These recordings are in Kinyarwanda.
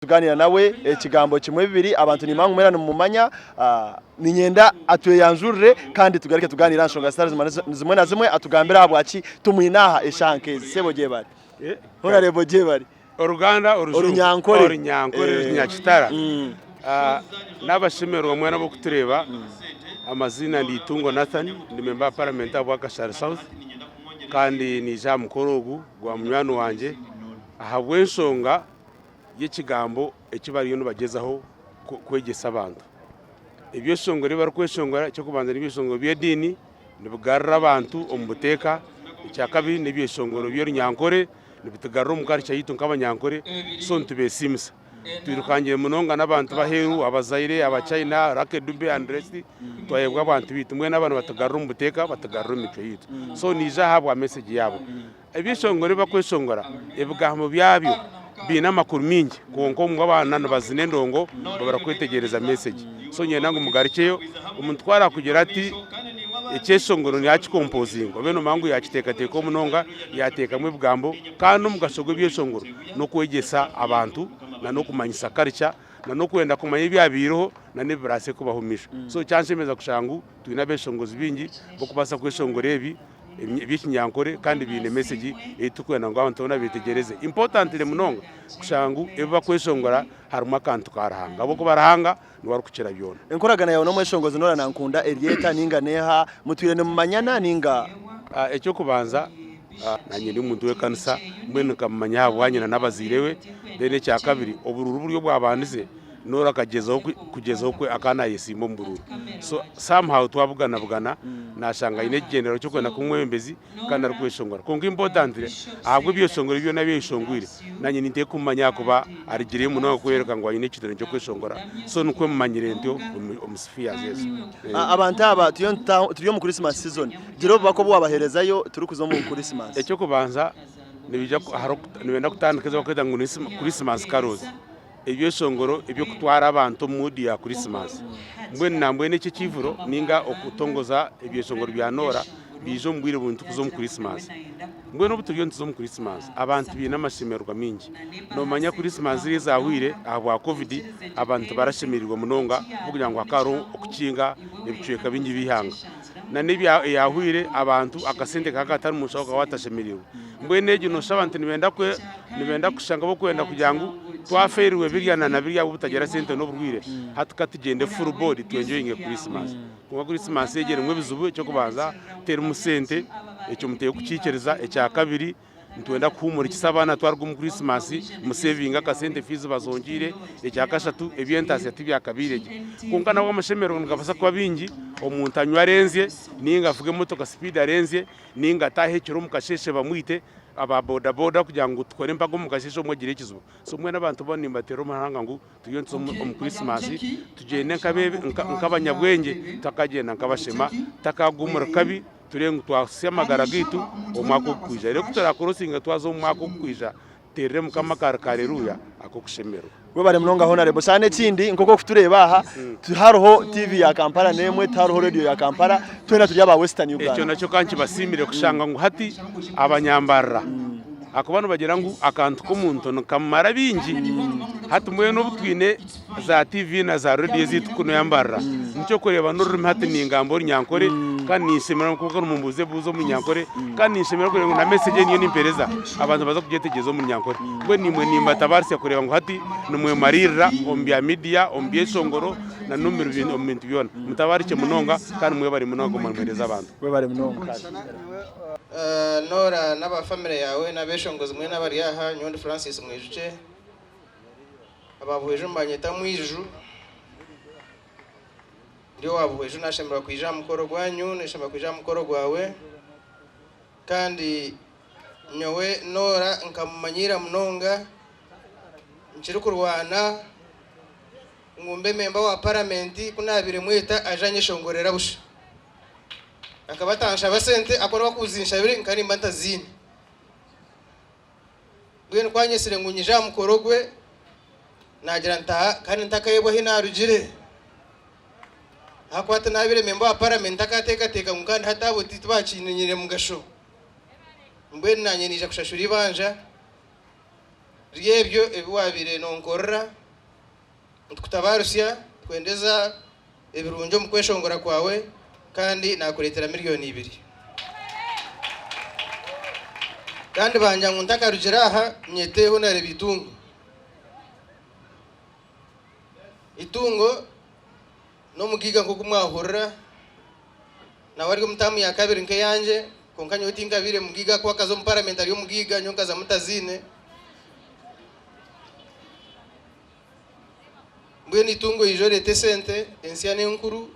tuganira nawe ikigambo kimwe bibiri abantu ni mangu mwerana mu manya ni nyenda atuye yanjurire kandi tugarike tuganira nshonga stars zimwe na zimwe atugambira habwaki tumwinaha eshankezi sebogiye bari hora rebogiye bari uruganda orunyankore nyakitara n'abashimero mwe nabo kutureba amazina ndi Tungo Nathan ndi member parliament wa Kashari South kandi ni Jean Mukorogu gwa munywano wanje ahabwe nshonga y'ikigambo ekibariyo nubagezaho kwegesa abantu ibyo shongore bari kweshongora cyo kubanza n'ibishongo by'edini nibugarra abantu omubuteka icyakabiri n'ibyo shongoro byo runyankore nibitugarra omukari cyayito nk'abanyankore so ntubesimisa twirukangiye munonga n'abantu baheru abazaire abachina rake dube andresti twayebwa abantu bitu mwe n'abantu batugarra omubuteka batugarra imico yito so nija habwa message yabo ibyo shongore bakweshongora ebugamo byabyo bina makuru mingi konko mwabana nabazine ndongo barakwetegereza message so nye nangu mugarikeyo umuntu twara kugira ati ekeshongoro ni achikomposing obeno mangu yachiteka teko munonga yateka mwe bgambo kandi mugashogo byeshongoro no kwegesa abantu na no kumanyisa culture na no kwenda kumanya byabiro na nebrase kubahumisha so cyanshemeza kushangu twina beshongozi bingi bokubasa kweshongoro ebi by'Ikinyankore kandi bine message etukwena ngo abantu bitegereze important le munonga kushangu eba kweshongora haruma akantu karahanga abo kubarahanga ni wari kukira byona enkoragana yawe no mweshongozi nora nankunda Elieta ninga neha mutwirene mu manyana ninga ecyo kubanza nanye ndi umuntu we kanisa mbene kamanya abwanye nabazirewe dene cya kabiri obururu buryo bwabanize nora kugezaho kwe akana yesimo mbururu so somehow twabugana nashanga ine gendero cyo kwenda kumwembezi kandi arkweshongora kongo important ahubwo byeshongora byo nabishongwire nanye nite kumanya kuba arigire muno kwereka ngo ine kidero cyo kweshongora so nukwe mumanyire ndio omusifia Yesu abantu aba turiyo mu Christmas season giro bako bwabaherezayo turi kuzo mu Christmas ecyo kubanza nibijya nibenda kutandikeza baketa ngo Christmas carols ibyo shongoro ibyo kutwara abantu mudi ya Christmas mbwe nambwe n'iki kivuro ninga okutongoza ibyo shongoro bya Nora bijo mbwire buntu kuzo mu Christmas mbwe no buturiyo ntuzo mu Christmas abantu bina amashimerwa mingi no manya Christmas rizahwire abwa covid abantu barashimirwa munonga kugira ngo akaro okukinga ebicweka bingi bihanga na nibya yahwire abantu akasente kakatari mushoka watashimirwa mbwe neje no shabantu nibenda kushanga bo kwenda kujangu twaferiwe biryana na birya ubutagera sente no burwire hatukatugende full body twenjoyinge Christmas kuba Christmas yegere mwe bizubu cyo kubanza tera umusente ecyo muteye kucikereza ecya kabiri ntwenda kuhumura ikisabana twarwo mu Christmas mu saving akasente fees bazongire ecya kashatu ebyentasi atibya kabirege kunkana wa mashemero ngabasa kwa bingi omuntu anywa renze ninga avuge moto speed arenze ninga tahekero mukasheshe bamwite aba boda kugira ngo tukore mpago mukasheshe umwegire kizuba so mwe nabantu bone mbatero mahanga ngo tuyonse mu Christmas tugende nkabanyabwenge takagenda nkabashema takagumura kabi turengu twasemagara gitu omwako kwija rero kutara kurosinga twazo omwako kwija terre mukamakareruya akokushemero we bare munonga honorable sane kindi nkoko kutureba aha haroho TV ya Kampala nemwe taroho radio ya Kampala twena tujya ba Western Uganda ecyo nacyo kanki basimire kushanga ngo hati abanyambara akubano bagira ngo akantu ko muntu kamara bingi hati mwe no butwine za TV na za radio zitu kuno yambara nicyo kureba no rumi hati ningambo nyankore kandi nishimira ko ko mumbuze buzo mu nyankore kandi nishimira ko na message niyo nimpereza abantu baza kugetegezo mu nyankore gwe nimwe nimbatabarse kureba ngo hati numwe marira ombya media ombye shongoro na numero bintu omuntu byona mutabarike munonga kandi mwe bari munonga mumpereza abantu we bari munonga Nora n'aba family yawe nabeshongozi mwe n'abari aha Nyondo Francis mwijuke abavuyeje mbanyeta mwiju ndio wavuyeje nashemera kwija mukoro gwanyu nashemera kwija mukoro gwawe kandi nyowe Nora nkamumanyira munonga nchiri kurwana ngumbe memba wa parliament kunabire mweta ajanye shongorera busha akabatansha basente akora bakuzinsha bire nkarimba ntazini bwene kwanyesire ngunyija mukorogwe nagira ntaha kandi ntakayebwa hinarugire akwata nabire memba wa parliament akateka ngukandi hatabo titwacinyire mu gasho mbwene nanye nije kushashura ibanja ryebyo ebiwabire nonkorra tukutabarusya kwendeza ebirunjo mu kweshongora kwawe kandi nakuletera miliyoni 2 kandi banja nguntaka rugiraha nyeteho nare bitungo itungo no mugiga nko kumwahorra na wari mutamu ya kabiri nke yanje konkanyo utinga bire mugiga kwa kazo parliamentary yo mugiga nyonka za mutazine mbweni itungo ijore tesente ensiane nkuru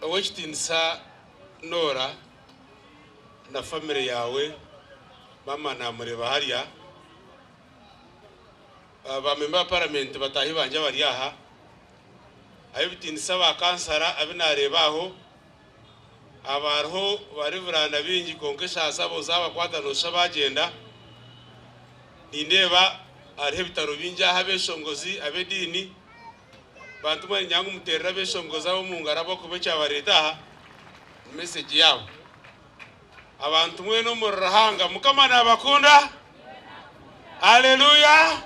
Owechitinsa Nora na family yawe mama na mureba hariya abamemba parliament batahi banje bari aha abitinsa bakansara abinarebaho abarho barivurana bingi konkesha sabo zaba kwatanosha bagenda nindeba arihe bitaro binja habeshongozi abedini bantumwe nyangu muterera beshongoza bo mungara bako becha bareta message yabo abantu mwe no murahanga mukama nabakunda haleluya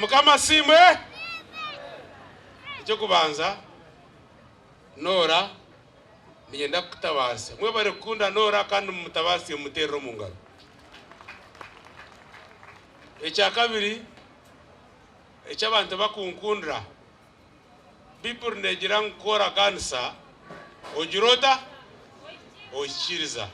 mukama simwe icyo kubanza Nora niyenda kutabase mwe bare kunda Nora kandi mutabase muterero mungara icya kabiri abantu bakunkundra people negira nkora kansa ojirota oshiriza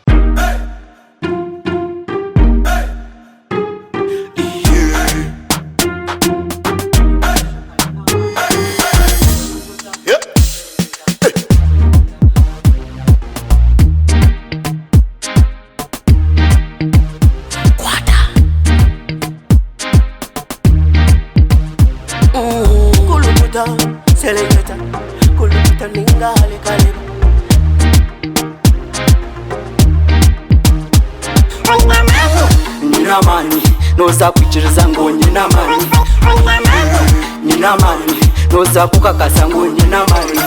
Selecta, kuluta ningale kale. Nina mani, noza kuchiriza ngo nina mani. Nina mani, noza kukakasa ngo nina mani.